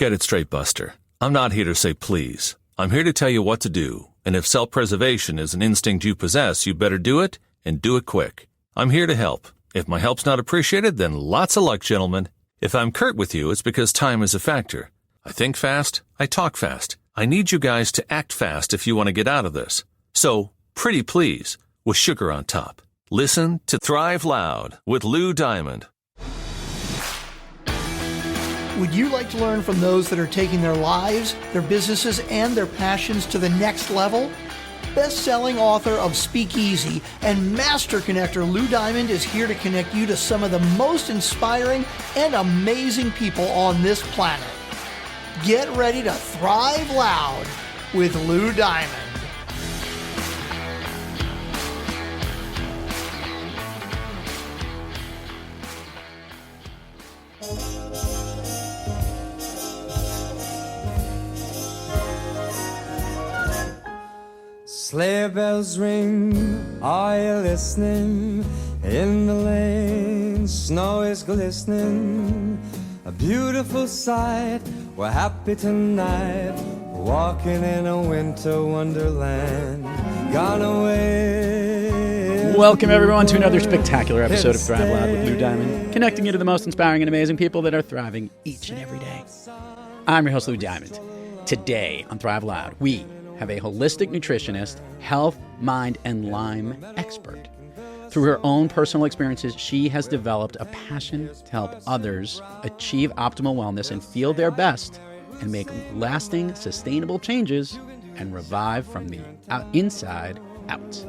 Get it straight, Buster. I'm not here to say please. I'm here to tell you what to do, and if self-preservation is an instinct you possess, you better do it, and do it quick. I'm here to help. If my help's not appreciated, then lots of luck, gentlemen. If I'm curt with you, it's because time is a factor. I think fast, I talk fast. I need you guys to act fast if you want to get out of this. So, pretty please, with sugar on top. Listen to Thrive Loud with Lou Diamond. Would you like to learn from those that are taking their lives, their businesses, and their passions to the next level? Best-selling author of Speakeasy and master connector Lou Diamond is here to connect you to some of the most inspiring and amazing people on this planet. Get ready to thrive loud with Lou Diamond. Sleigh bells ring, are you listening? In the lane, snow is glistening. A beautiful sight, we're happy tonight. Walking in a winter wonderland. Gone away. Welcome everyone to another spectacular episode of Thrive Loud with Lou Diamond, connecting you to the most inspiring and amazing people that are thriving each and every day. I'm your host, Lou Diamond. Today on Thrive Loud, we have a holistic nutritionist, health, mind, and Lyme expert. Through her own personal experiences, she has developed a passion to help others achieve optimal wellness and feel their best and make lasting, sustainable changes and revive from the inside out.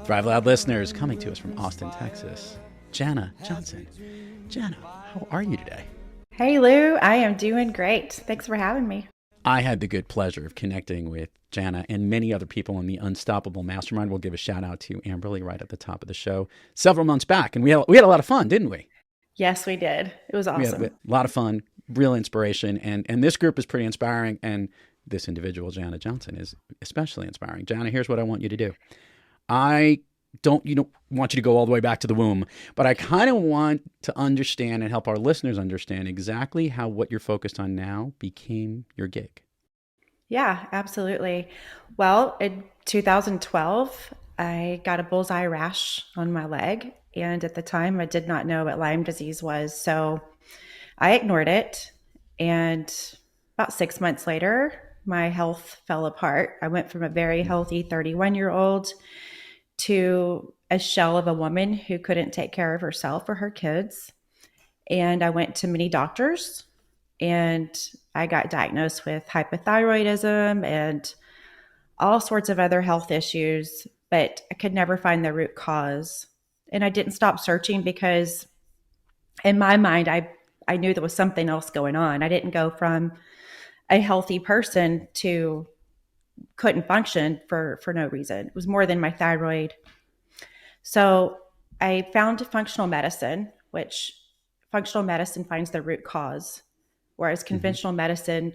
Thrive Loud listeners, coming to us from Austin, Texas, Janna Johnson. Janna, how are you today? Hey Lou, I am doing great. Thanks for having me. I had the good pleasure of connecting with Janna and many other people in the Unstoppable Mastermind. We'll give a shout out to Amberly right at the top of the show several months back. And we had a lot of fun, didn't we? Yes, we did. It was awesome. We had a lot of fun, real inspiration. And this group is pretty inspiring. And this individual, Janna Johnson, is especially inspiring. Janna, here's what I want you to do. I don't want you to go all the way back to the womb, but I kind of want to understand and help our listeners understand exactly how what you're focused on now became your gig. Yeah, absolutely. Well, in 2012, I got a bullseye rash on my leg. And at the time, I did not know what Lyme disease was. So I ignored it. And about 6 months later, my health fell apart. I went from a very healthy 31-year-old to a shell of a woman who couldn't take care of herself or her kids. And I went to many doctors and I got diagnosed with hypothyroidism and all sorts of other health issues, but I could never find the root cause. And I didn't stop searching because in my mind, I knew there was something else going on. I didn't go from a healthy person to couldn't function for no reason. It was more than my thyroid. So I found functional medicine, which functional medicine finds the root cause, whereas conventional medicine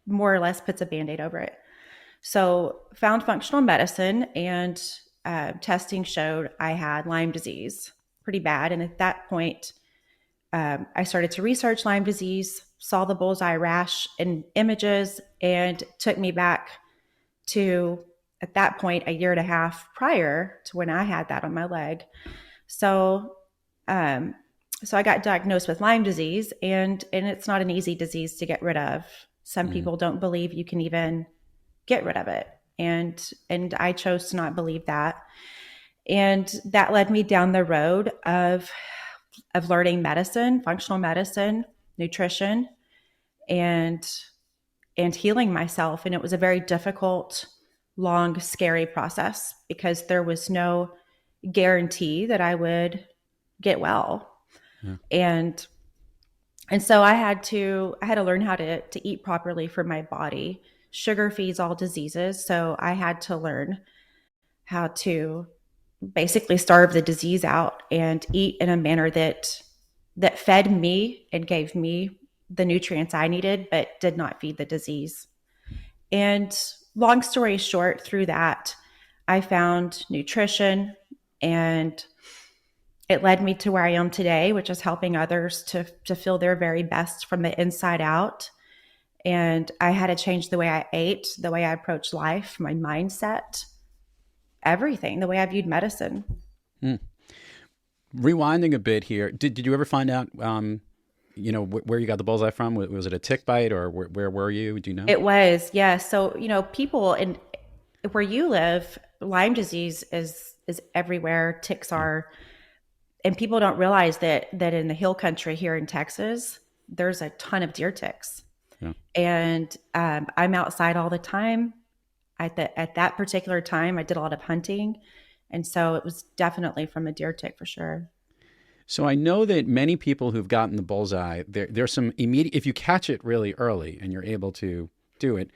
more or less puts a Band-Aid over it. So found functional medicine and testing showed I had Lyme disease pretty bad. And at that point, I started to research Lyme disease, saw the bullseye rash in images, and took me back to, at that point, a year and a half prior to when I had that on my leg. So I got diagnosed with Lyme disease, and it's not an easy disease to get rid of. Some people don't believe you can even get rid of it. And I chose to not believe that. And that led me down the road of learning medicine, functional medicine, nutrition, and healing myself. And it was a very difficult, long, scary process because there was no guarantee that I would get well. Yeah. And so I had to learn how to eat properly for my body. Sugar feeds all diseases. So I had to learn how to basically starve the disease out and eat in a manner that fed me and gave me the nutrients I needed, but did not feed the disease. And long story short, through that, I found nutrition and it led me to where I am today, which is helping others to feel their very best from the inside out. And I had to change the way I ate, the way I approached life, my mindset, everything, the way I viewed medicine. Rewinding a bit here, did you ever find out, where you got the bullseye from? Was it a tick bite, or where were you? Do you know? It was, yeah. So, people in where you live, Lyme disease is everywhere. Ticks are, and people don't realize that in the hill country here in Texas, there's a ton of deer ticks. Yeah. And I'm outside all the time. At that particular time, I did a lot of hunting, and so it was definitely from a deer tick for sure. So I know that many people who've gotten the bullseye, there's some immediate, if you catch it really early and you're able to do it,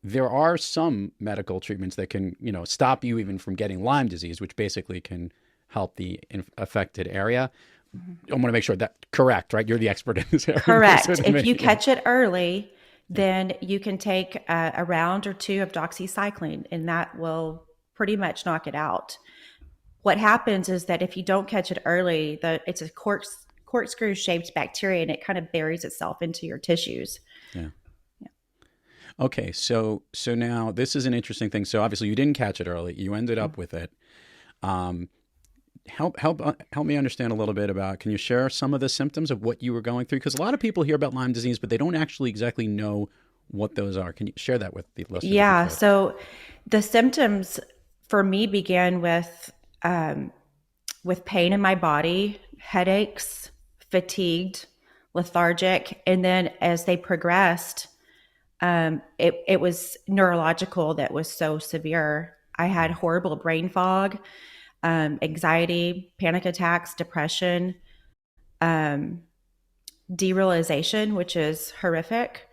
there are some medical treatments that can, stop you even from getting Lyme disease, which basically can help the affected area. I want to make sure that correct, right? You're the expert in this area. Correct. If you catch it early, then you can take a round or two of doxycycline, and that will pretty much knock it out. What happens is that if you don't catch it early, it's a corkscrew shaped bacteria, and it kind of buries itself into your tissues. Yeah. Okay, so now this is an interesting thing. So obviously you didn't catch it early. You ended up with it. Help me understand a little bit about, can you share some of the symptoms of what you were going through? Because a lot of people hear about Lyme disease, but they don't actually exactly know what those are. Can you share that with the listeners? Yeah, so the symptoms for me began with pain in my body, headaches, fatigued, lethargic. And then as they progressed, it was neurological that was so severe. I had horrible brain fog, anxiety, panic attacks, depression, derealization, which is horrific.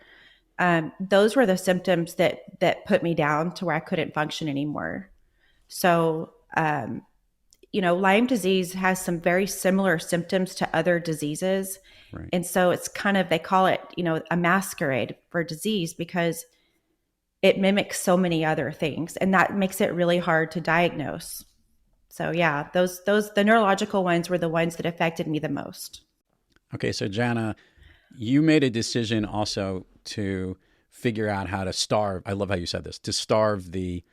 Those were the symptoms that put me down to where I couldn't function anymore. So, Lyme disease has some very similar symptoms to other diseases. Right. And so it's kind of, they call it, a masquerade for disease because it mimics so many other things, and that makes it really hard to diagnose. So yeah, the neurological ones were the ones that affected me the most. Okay. So Janna, you made a decision also to figure out how to starve. I love how you said this, to starve the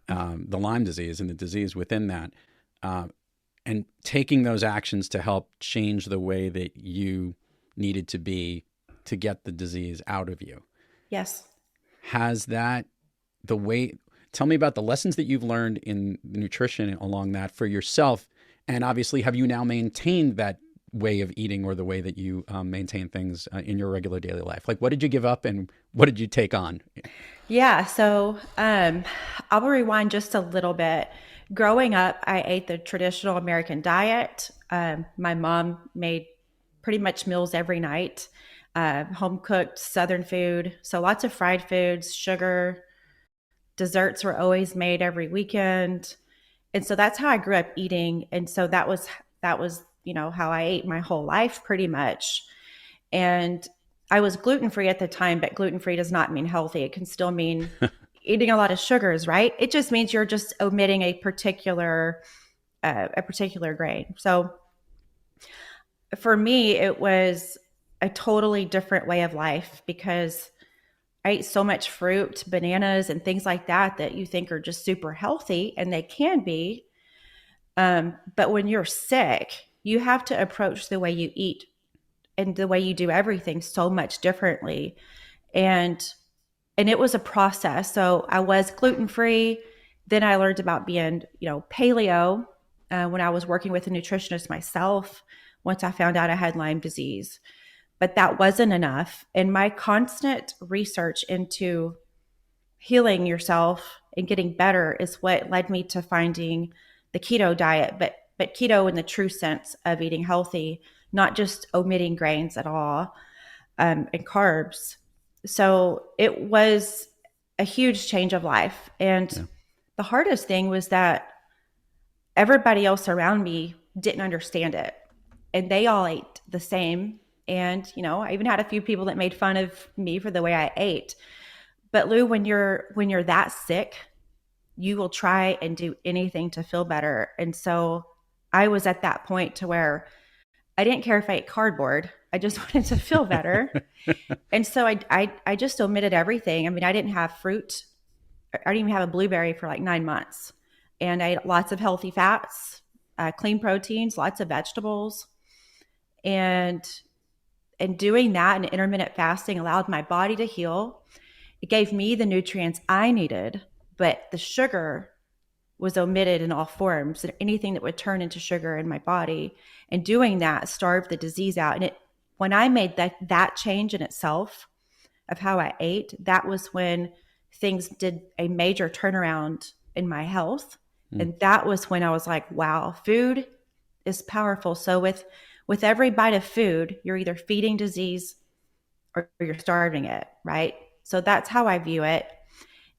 Lyme disease and the disease within that, and taking those actions to help change the way that you needed to be to get the disease out of you. Yes. Has that tell me about the lessons that you've learned in nutrition along that for yourself. And obviously, have you now maintained that way of eating or the way that you maintain things in your regular daily life? Like, what did you give up and what did you take on? Yeah. So I'll rewind just a little bit. Growing up, I ate the traditional American diet. My mom made pretty much meals every night, home cooked Southern food. So lots of fried foods, sugar, desserts were always made every weekend. And so that's how I grew up eating. And so that was, how I ate my whole life pretty much. And I was gluten-free at the time, but gluten-free does not mean healthy. It can still mean eating a lot of sugars, right? It just means you're just omitting a particular grain. So for me, it was a totally different way of life because I ate so much fruit, bananas, and things like that you think are just super healthy, and they can be. But when you're sick, you have to approach the way you eat and the way you do everything so much differently. And it was a process. So I was gluten-free. Then I learned about being, paleo when I was working with a nutritionist myself, once I found out I had Lyme disease. But that wasn't enough. And my constant research into healing yourself and getting better is what led me to finding the keto diet, but keto in the true sense of eating healthy, not just omitting grains at all, and carbs. So it was a huge change of life. And the hardest thing was that everybody else around me didn't understand it. And they all ate the same. And, I even had a few people that made fun of me for the way I ate. But Lou, when you're that sick, you will try and do anything to feel better. And so I was at that point to where I didn't care if I ate cardboard. I just wanted to feel better. And so I just omitted everything. I mean, I didn't have fruit. I didn't even have a blueberry for like 9 months. And I ate lots of healthy fats, clean proteins, lots of vegetables. And doing that and intermittent fasting allowed my body to heal. It gave me the nutrients I needed, but the sugar was omitted in all forms, and anything that would turn into sugar in my body. And doing that starved the disease out. And when I made that change in itself of how I ate, that was when things did a major turnaround in my health. And that was when I was like, wow, food is powerful. So with every bite of food, you're either feeding disease or you're starving it, right? So that's how I view it.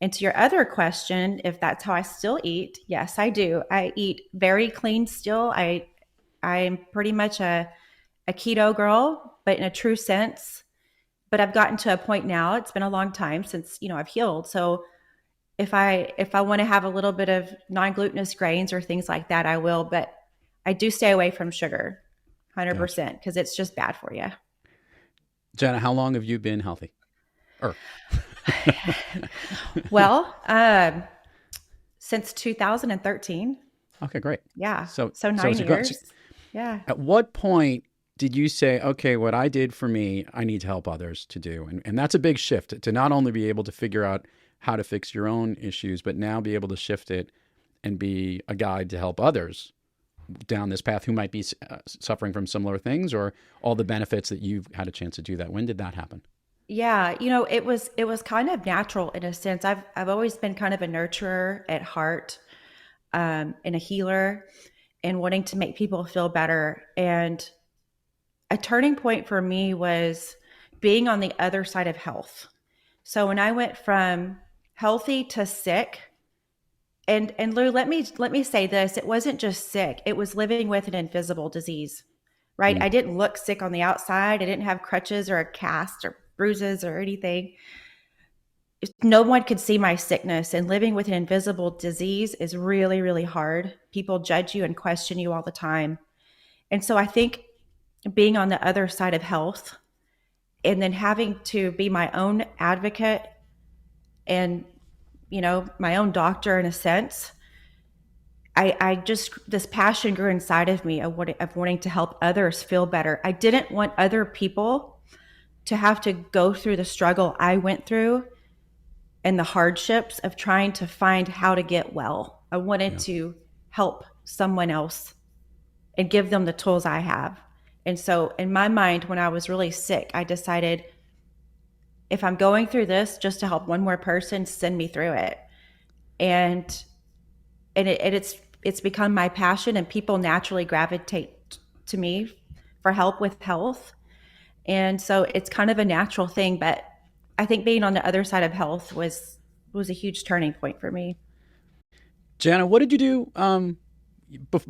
And to your other question, if that's how I still eat, yes, I do. I eat very clean still. I'm pretty much a keto girl, but in a true sense. But I've gotten to a point now, it's been a long time since, I've healed. So if I want to have a little bit of non-glutinous grains or things like that, I will, but I do stay away from sugar 100% because it's just bad for you. Janna, how long have you been healthy? Well, since 2013. Okay, great. Yeah. So 9 it's years. Yeah. At what point did you say, okay, what I did for me, I need to help others to do? And that's a big shift to not only be able to figure out how to fix your own issues, but now be able to shift it and be a guide to help others down this path who might be suffering from similar things, or all the benefits that you've had a chance to do that. When did that happen? Yeah, it was kind of natural in a sense. I've always been kind of a nurturer at heart, and a healer, and wanting to make people feel better. And a turning point for me was being on the other side of health. So when I went from healthy to sick, and Lou, let me say this, it wasn't just sick, it was living with an invisible disease, right? I didn't look sick on the outside. I didn't have crutches or a cast or bruises or anything. No one could see my sickness, and living with an invisible disease is really, really hard. People judge you and question you all the time. And so I think being on the other side of health and then having to be my own advocate and, my own doctor in a sense, I just, this passion grew inside of me of wanting to help others feel better. I didn't want other people to have to go through the struggle I went through and the hardships of trying to find how to get well. I wanted to help someone else and give them the tools I have. And so in my mind, when I was really sick, I decided, if I'm going through this just to help one more person, send me through it. And it's become my passion, and people naturally gravitate to me for help with health. And so it's kind of a natural thing, but I think being on the other side of health was a huge turning point for me. Janna, what did you do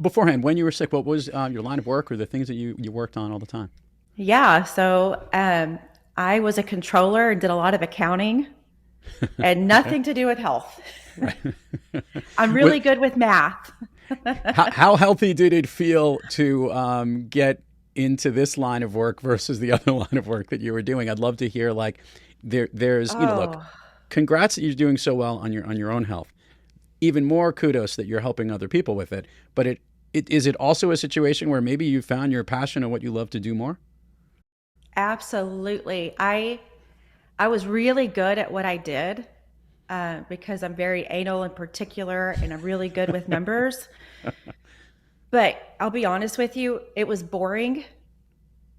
beforehand when you were sick? What was your line of work or the things that you worked on all the time? Yeah, so I was a controller and did a lot of accounting and nothing to do with health. Right. I'm really good with math. How healthy did it feel to get into this line of work versus the other line of work that you were doing? I'd love to hear, like, there's, look, congrats that you're doing so well on your own health. Even more kudos that you're helping other people with it. But is it also a situation where maybe you found your passion and what you love to do more? Absolutely. I was really good at what I did because I'm very anal and particular, and I'm really good with numbers. But I'll be honest with you, it was boring,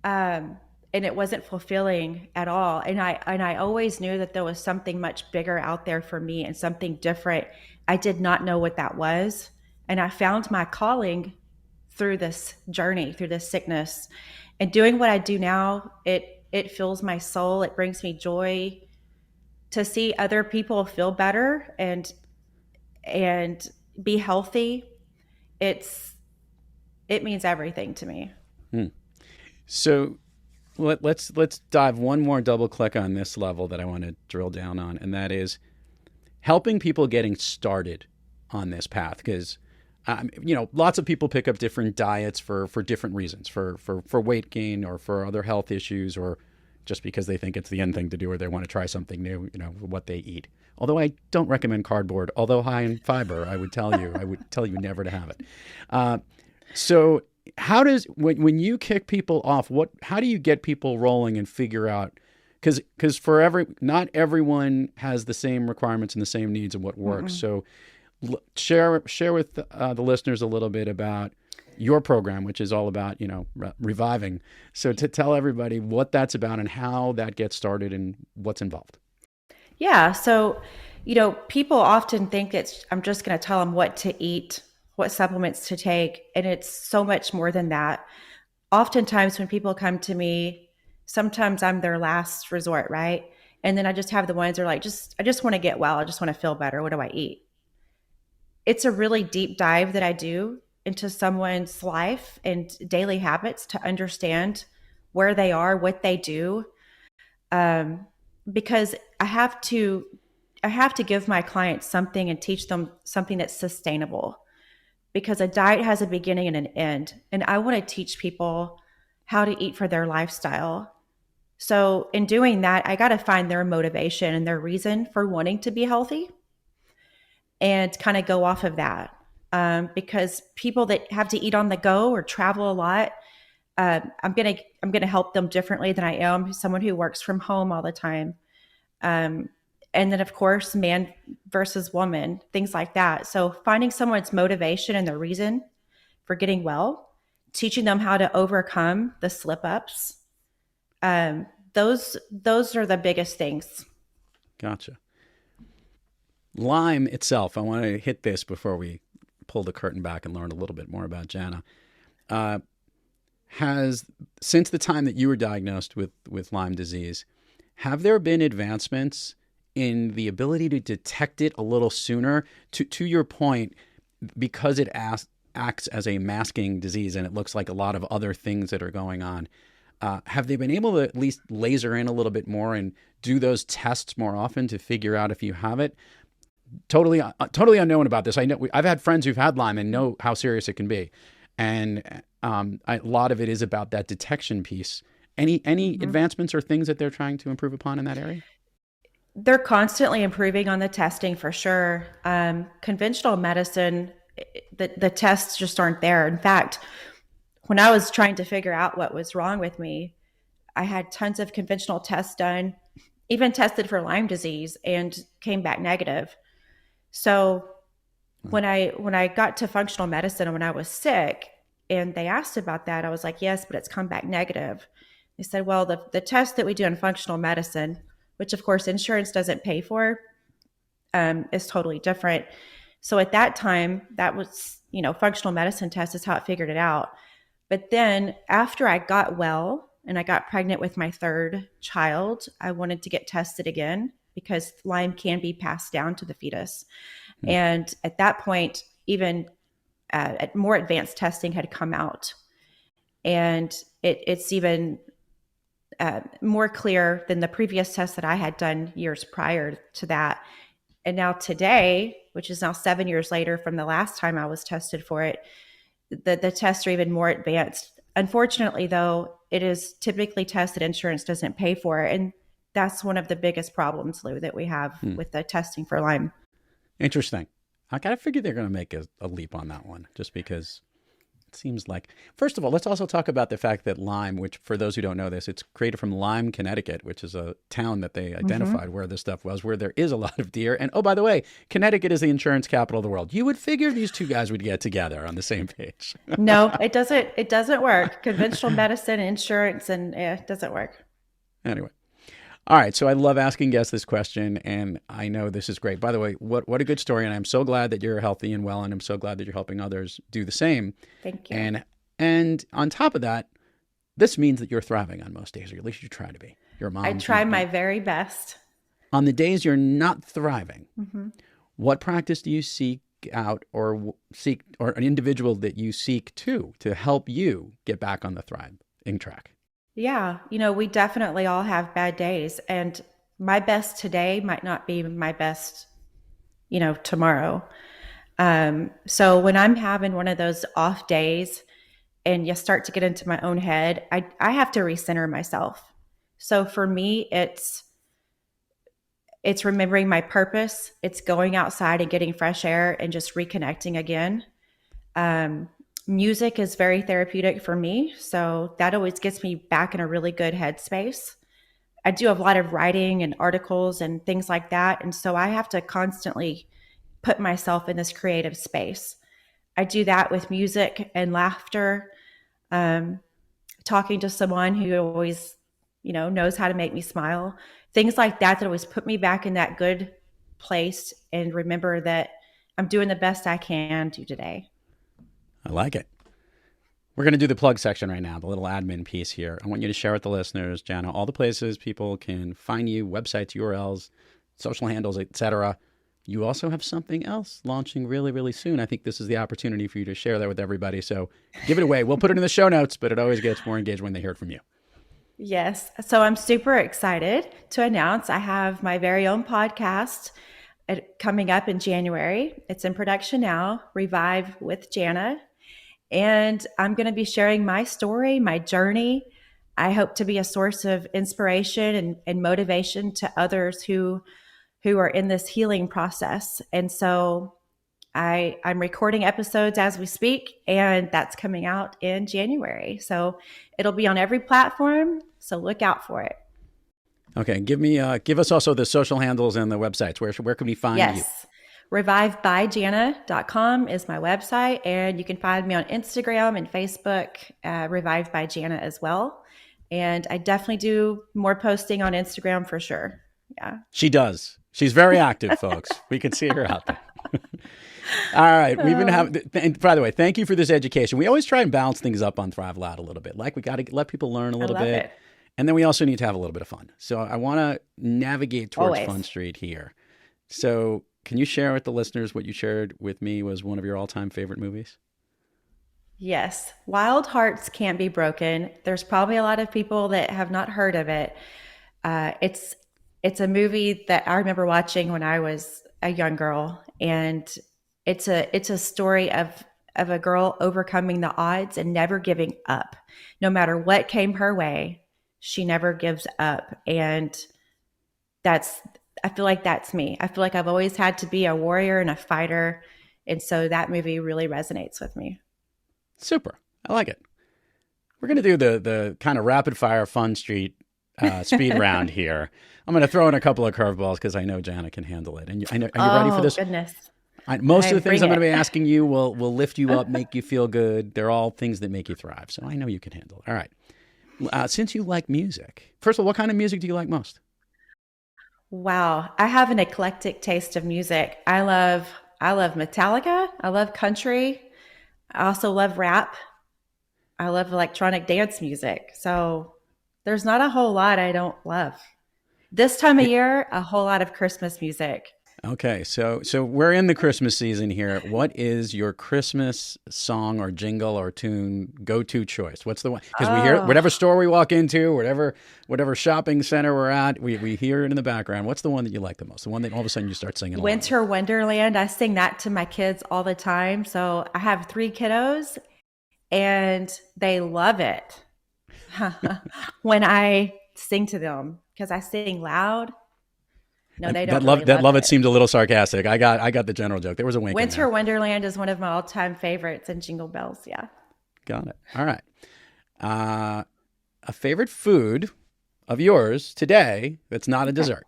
and it wasn't fulfilling at all. And I always knew that there was something much bigger out there for me and something different. I did not know what that was. And I found my calling through this journey, through this sickness. And doing what I do now, it fills my soul. It brings me joy to see other people feel better and be healthy. It means everything to me. So let's dive one more double click on this level that I want to drill down on, and that is helping people getting started on this path. Because Lots of people pick up different diets for different reasons, for weight gain or for other health issues, or just because they think it's the end thing to do or they want to try something new, what they eat. Although I don't recommend cardboard, although high in fiber, I would tell you never to have it. So how does, when you kick people off, how do you get people rolling and figure out, because not everyone has the same requirements and the same needs and what works. So share with the listeners a little bit about your program, which is all about, reviving. So to tell everybody what that's about and how that gets started and what's involved. Yeah. So, people often think I'm just going to tell them what to eat, what supplements to take. And it's so much more than that. Oftentimes when people come to me, sometimes I'm their last resort, right? And then I just have the ones that are like, I just want to get well. I just want to feel better. What do I eat? It's a really deep dive that I do into someone's life and daily habits to understand where they are, what they do. Because I have to give my clients something and teach them something that's sustainable, because a diet has a beginning and an end. And I want to teach people how to eat for their lifestyle. So in doing that, I got to find their motivation and their reason for wanting to be healthy and kind of go off of that. Because people that have to eat on the go or travel a lot, I'm gonna help them differently than I am someone who works from home all the time. And then of course, man versus woman, things like that. So finding someone's motivation and their reason for getting well, teaching them how to overcome the slip ups. Those are the biggest things. Gotcha. Lyme itself, I want to hit this before we pull the curtain back and learn a little bit more about Janna. Has, since the time that you were diagnosed with Lyme disease, have there been advancements in the ability to detect it a little sooner? To your point, because it acts as a masking disease and it looks like a lot of other things that are going on, have they been able to at least laser in a little bit more and do those tests more often to figure out if you have it? Totally unknown about this. I know I've had friends who've had Lyme and know how serious it can be, and a lot of it is about that detection piece. Any advancements or things that they're trying to improve upon in that area? They're constantly improving on the testing for sure. Conventional medicine, the tests just aren't there. In fact, when I was trying to figure out what was wrong with me, I had tons of conventional tests done, even tested for Lyme disease, and came back negative. So when I got to functional medicine and when I was sick and they asked about that, I was like, yes, but it's come back negative. They said, well, the test that we do in functional medicine, which of course insurance doesn't pay for, is totally different. So at that time, that was, functional medicine test is how it figured it out. But then after I got well and I got pregnant with my third child, I wanted to get tested again because Lyme can be passed down to the fetus. Mm-hmm. And at that point, even more advanced testing had come out. And it's even more clear than the previous tests that I had done years prior to that. And now today, which is now 7 years later from the last time I was tested for it, the tests are even more advanced. Unfortunately, though, it is typically tests that insurance doesn't pay for. And that's one of the biggest problems, Lou, that we have with the testing for Lyme. Interesting. I kind of figured they're going to make a leap on that one just because it seems like, first of all, let's also talk about the fact that Lyme, which for those who don't know this, it's created from Lyme, Connecticut, which is a town that they identified where this stuff was, where there is a lot of deer. And oh, by the way, Connecticut is the insurance capital of the world. You would figure these two guys would get together on the same page. No, it doesn't. It doesn't work. Conventional medicine, insurance, and it doesn't work. Anyway. All right. So I love asking guests this question, and I know this is great. By the way, what a good story. And I'm so glad that you're healthy and well, and I'm so glad that you're helping others do the same. Thank you. And on top of that, this means that you're thriving on most days, or at least you try to be. Your mom. I try my very best. On the days you're not thriving, what practice do you seek out or an individual that you seek to help you get back on the thriving track? Yeah, we definitely all have bad days, and my best today might not be my best, tomorrow. So when I'm having one of those off days and you start to get into my own head, I have to recenter myself. So for me, it's remembering my purpose. It's going outside and getting fresh air and just reconnecting again. Um, Music is very therapeutic for me. So that always gets me back in a really good headspace. I do a lot of writing and articles and things like that. And so I have to constantly put myself in this creative space. I do that with music and laughter, um, talking to someone who always, knows how to make me smile. Things like that always put me back in that good place and remember that I'm doing the best I can do today. I like it. We're going to do the plug section right now, the little admin piece here. I want you to share with the listeners, Janna, all the places people can find you, websites, URLs, social handles, etc. You also have something else launching really, really soon. I think this is the opportunity for you to share that with everybody. So give it away. We'll put it in the show notes, but it always gets more engaged when they hear it from you. Yes. So I'm super excited to announce I have my very own podcast coming up in January. It's in production now, Revive with Janna. And I'm going to be sharing my story, my journey. I hope to be a source of inspiration and motivation to others who are in this healing process. And so I'm recording episodes as we speak, and that's coming out in January. So it'll be on every platform. So look out for it. Okay. Give us also the social handles and the websites. Where can we find you? Yes. ReviveByJanna.com is my website, and you can find me on Instagram and Facebook, Revive by Janna as well. And I definitely do more posting on Instagram for sure. Yeah. She does. She's very active, folks. We can see her out there. All right. We've been having, and by the way, thank you for this education. We always try and balance things up on Thrive Loud a little bit. Like we got to let people learn a little bit. It. And then we also need to have a little bit of fun. So I want to navigate towards Always. Fun Street here. So can you share with the listeners what you shared with me was one of your all-time favorite movies? Yes. Wild Hearts Can't Be Broken. There's probably a lot of people that have not heard of it. It's a movie that I remember watching when I was a young girl, and it's a story of a girl overcoming the odds and never giving up. No matter what came her way, she never gives up. And I feel like that's me. I feel like I've always had to be a warrior and a fighter. And so that movie really resonates with me. Super. I like it. We're going to do the kind of rapid fire Fun Street speed round here. I'm going to throw in a couple of curveballs because I know Janna can handle it. And are you ready for this? Goodness. Most of the things I'm going to be asking you will lift you up, make you feel good. They're all things that make you thrive. So I know you can handle it. All right. Since you like music, first of all, what kind of music do you like most? Wow. I have an eclectic taste of music. I love Metallica. I love country. I also love rap. I love electronic dance music. So there's not a whole lot I don't love. This time of year, a whole lot of Christmas music. Okay, so we're in the Christmas season here. What is your Christmas song or jingle or tune go-to choice? What's the one? Because we hear whatever store we walk into, whatever shopping center we're at, we hear it in the background. What's the one that you like the most? The one that all of a sudden you start singing along with? Winter Wonderland. I sing that to my kids all the time. So I have 3 kiddos, and they love it when I sing to them because I sing loud. No, they don't. That love it seemed a little sarcastic. I got the general joke. There was a wink. Winter Wonderland is one of my all-time favorites, and Jingle Bells. Yeah. Got it. All right. A favorite food of yours today that's not a dessert.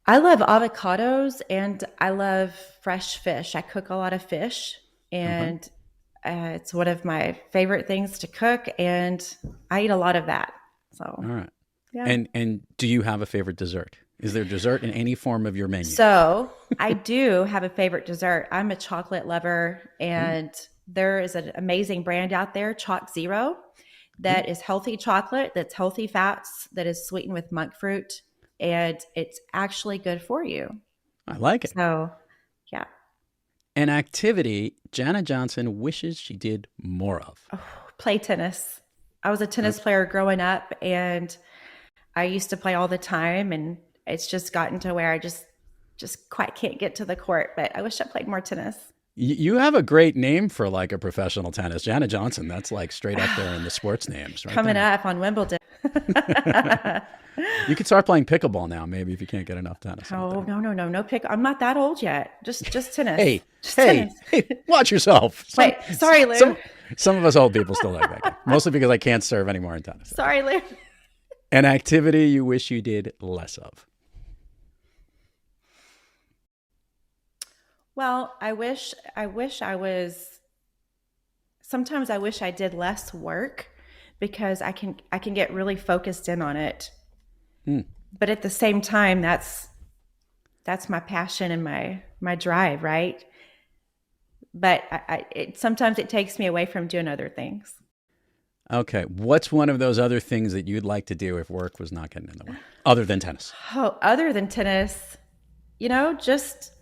I love avocados and I love fresh fish. I cook a lot of fish, and it's one of my favorite things to cook, and I eat a lot of that. So. All right. Yeah. And do you have a favorite dessert? Is there dessert in any form of your menu? So I do have a favorite dessert. I'm a chocolate lover, and there is an amazing brand out there, Chalk Zero, that is healthy chocolate, that's healthy fats, that is sweetened with monk fruit, and it's actually good for you. I like it. So, yeah. An activity Janna Johnson wishes she did more of. Play tennis. I was a tennis player growing up, and I used to play all the time, and it's just gotten to where just quite can't get to the court, but I wish I played more tennis. You have a great name for like a professional tennis. Janna Johnson, that's like straight up there in the sports names. Right Coming there. up on Wimbledon. You could start playing pickleball now, maybe, if you can't get enough tennis. Oh, no pick. I'm not that old yet. Just tennis. Hey, tennis. watch yourself. Wait, sorry, Lou. Some of us old people still like that game, mostly because I can't serve anymore in tennis. Sorry, Lou. An activity you wish you did less of. Well, sometimes I wish I did less work because I can get really focused in on it. But at the same time, that's my passion and my drive, right? But sometimes it takes me away from doing other things. Okay. What's one of those other things that you'd like to do if work was not getting in the way, other than tennis? Oh, other than tennis, just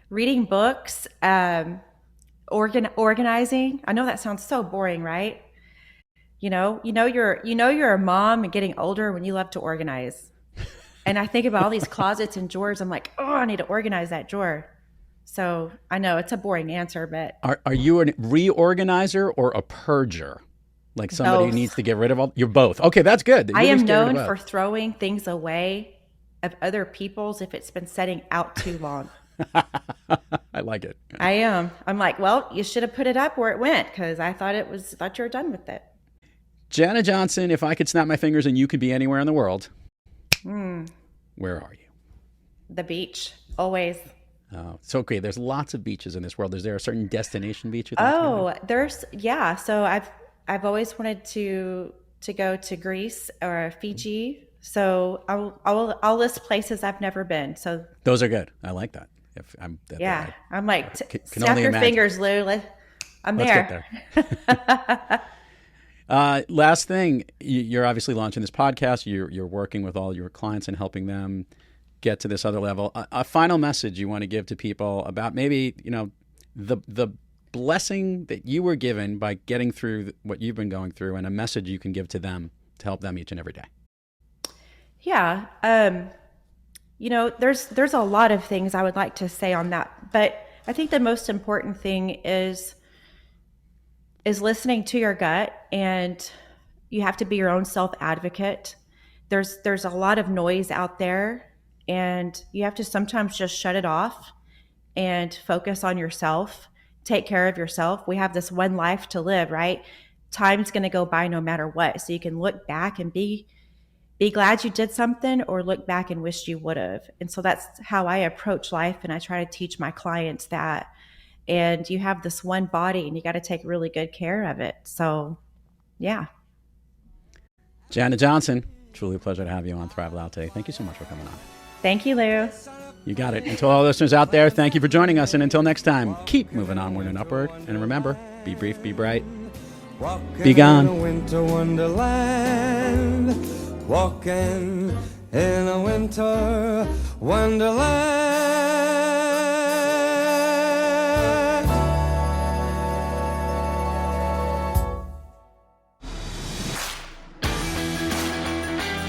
reading books, organizing. I know that sounds so boring, right? You're a mom and getting older when you love to organize. And I think about all these closets and drawers. I'm like, oh, I need to organize that drawer. So I know it's a boring answer, but are you a reorganizer or a purger? Like somebody who needs to get rid of all? You're both. Okay, that's good. I am known for throwing things away of other people's if it's been sitting out too long. I like it. I am. I'm like, well, you should have put it up where it went because I thought you were done with it. Janna Johnson, if I could snap my fingers and you could be anywhere in the world, where are you? The beach, always. Oh, it's okay. There's lots of beaches in this world. Is there a certain destination beach? So I've always wanted to go to Greece or Fiji. So I'll list places I've never been. So those are good. I like that. I'm like, snap your fingers, Lou. I'm there. Let's get there. Last thing, you're obviously launching this podcast. You're working with all your clients and helping them get to this other level. A final message you want to give to people about maybe the blessing that you were given by getting through what you've been going through, and a message you can give to them to help them each and every day. Yeah. There's a lot of things I would like to say on that, but I think the most important thing is listening to your gut, and you have to be your own self-advocate. There's a lot of noise out there, and you have to sometimes just shut it off and focus on yourself, take care of yourself. We have this one life to live, right? Time's going to go by no matter what. So you can look back and be glad you did something, or look back and wish you would have. And so that's how I approach life. And I try to teach my clients that. And you have this one body and you got to take really good care of it. So, yeah. Janna Johnson, truly a pleasure to have you on Thrive Loud today. Thank you so much for coming on. Thank you, Lou. You got it. And to all listeners out there, thank you for joining us. And until next time, keep moving onward and upward. And remember, be brief, be bright, be gone. In a winter wonderland. Walking in a winter wonderland.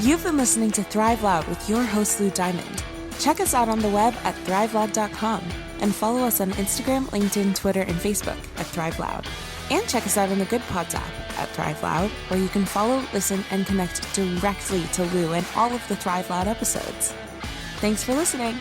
You've been listening to Thrive Loud with your host, Lou Diamond. Check us out on the web at thriveloud.com and follow us on Instagram, LinkedIn, Twitter, and Facebook at Thrive Loud. And check us out on the Good Pods app at Thrive Loud, where you can follow, listen, and connect directly to Lou and all of the Thrive Loud episodes. Thanks for listening.